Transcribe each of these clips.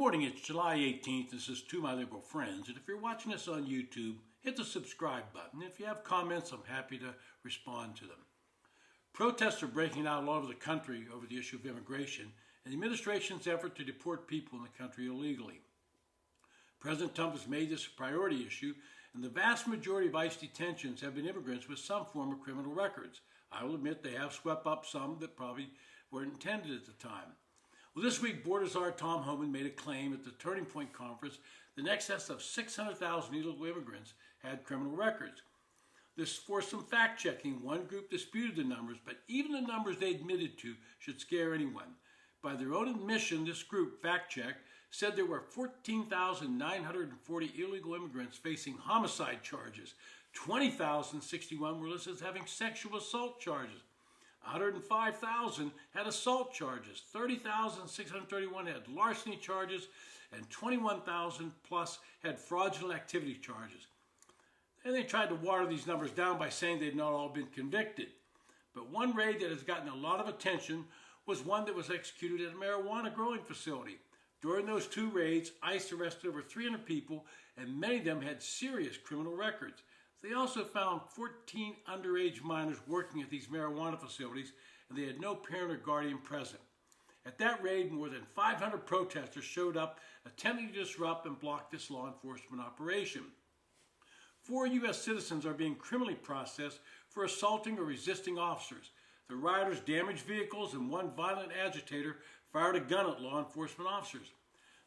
Morning, it's July 18th. This is To My Liberal Friends. And if you're watching us on YouTube, hit the subscribe button. If you have comments, I'm happy to respond to them. Protests are breaking out all over the country over the issue of immigration and the administration's effort to deport people in the country illegally. President Trump has made this a priority issue, and the vast majority of ICE detentions have been immigrants with some form of criminal records. I will admit they have swept up some that probably weren't intended at the time. Well, this week, Border Czar Tom Homan made a claim at the Turning Point Conference that in excess of 600,000 illegal immigrants had criminal records. This forced some fact-checking. One group disputed the numbers, but even the numbers they admitted to should scare anyone. By their own admission, this group, fact-checked, said there were 14,940 illegal immigrants facing homicide charges. 20,061 were listed as having sexual assault charges. 105,000 had assault charges, 30,631 had larceny charges, and 21,000 plus had fraudulent activity charges. And they tried to water these numbers down by saying they'd not all been convicted. But one raid that has gotten a lot of attention was one that was executed at a marijuana growing facility. During those two raids, ICE arrested over 300 people, and many of them had serious criminal records. They also found 14 underage minors working at these marijuana facilities, and they had no parent or guardian present. At that raid, more than 500 protesters showed up, attempting to disrupt and block this law enforcement operation. 4 U.S. citizens are being criminally processed for assaulting or resisting officers. The rioters damaged vehicles, and one violent agitator fired a gun at law enforcement officers.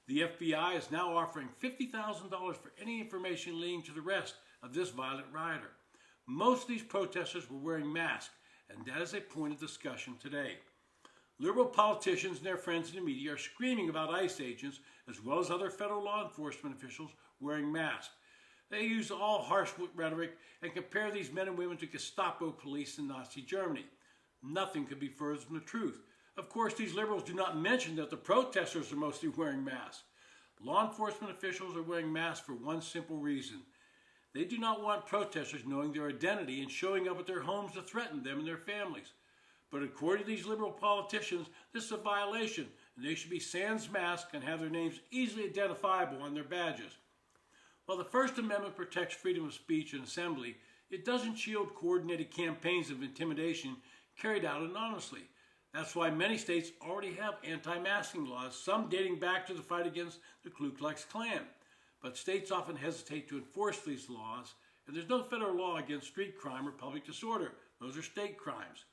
The FBI is now offering $50,000 for any information leading to the arrest of this violent rioter. Most of these protesters were wearing masks, and that is a point of discussion today. Liberal politicians and their friends in the media are screaming about ICE agents, as well as other federal law enforcement officials, wearing masks. They use all harsh rhetoric and compare these men and women to Gestapo police in Nazi Germany. Nothing could be further from the truth. Of course, these liberals do not mention that the protesters are mostly wearing masks. Law enforcement officials are wearing masks for one simple reason. They do not want protesters knowing their identity and showing up at their homes to threaten them and their families. But according to these liberal politicians, this is a violation, and they should be sans mask and have their names easily identifiable on their badges. While the First Amendment protects freedom of speech and assembly, it doesn't shield coordinated campaigns of intimidation carried out anonymously. That's why many states already have anti-masking laws, some dating back to the fight against the Ku Klux Klan. But states often hesitate to enforce these laws, and there's no federal law against street crime or public disorder. Those are state crimes.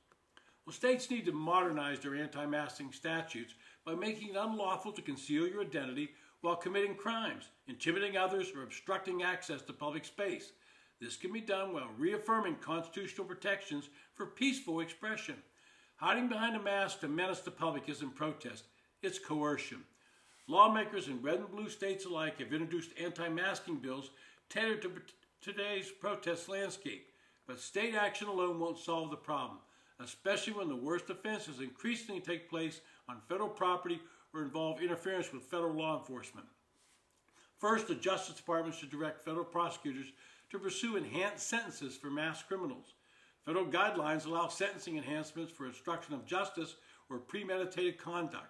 Well, states need to modernize their anti-masking statutes by making it unlawful to conceal your identity while committing crimes, intimidating others, or obstructing access to public space. This can be done while reaffirming constitutional protections for peaceful expression. Hiding behind a mask to menace the public isn't protest, it's coercion. Lawmakers in red and blue states alike have introduced anti-masking bills tailored to today's protest landscape. But state action alone won't solve the problem, especially when the worst offenses increasingly take place on federal property or involve interference with federal law enforcement. First, the Justice Department should direct federal prosecutors to pursue enhanced sentences for mass criminals. Federal guidelines allow sentencing enhancements for obstruction of justice or premeditated conduct.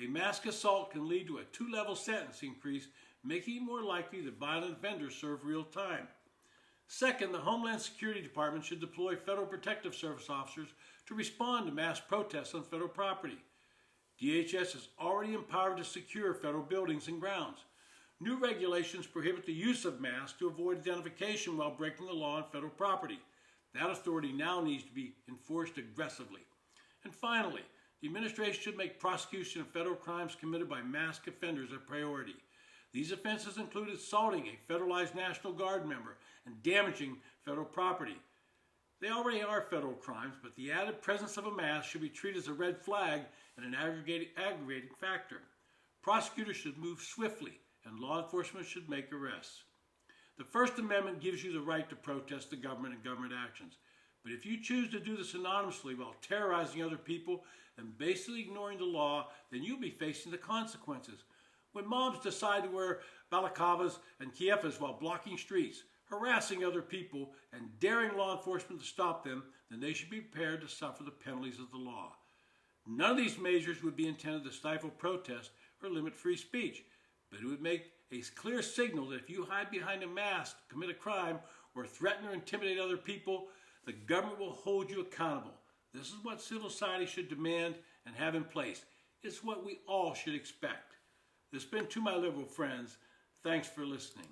A mask assault can lead to a 2-level sentence increase, making it more likely that violent offenders serve real time. Second, the Homeland Security Department should deploy Federal Protective Service officers to respond to mass protests on federal property. DHS is already empowered to secure federal buildings and grounds. New regulations prohibit the use of masks to avoid identification while breaking the law on federal property. That authority now needs to be enforced aggressively. And finally, the administration should make prosecution of federal crimes committed by masked offenders a priority. These offenses include assaulting a federalized National Guard member and damaging federal property. They already are federal crimes, but the added presence of a mask should be treated as a red flag and an aggravating factor. Prosecutors should move swiftly, and law enforcement should make arrests. The First Amendment gives you the right to protest the government and government actions. But if you choose to do this anonymously while terrorizing other people and basically ignoring the law, then you'll be facing the consequences. When mobs decide to wear balaclavas and kieffas while blocking streets, harassing other people, and daring law enforcement to stop them, then they should be prepared to suffer the penalties of the law. None of these measures would be intended to stifle protest or limit free speech, but it would make a clear signal that if you hide behind a mask, commit a crime, or threaten or intimidate other people, the government will hold you accountable. This is what civil society should demand and have in place. It's what we all should expect. This has been To My Liberal Friends. Thanks for listening.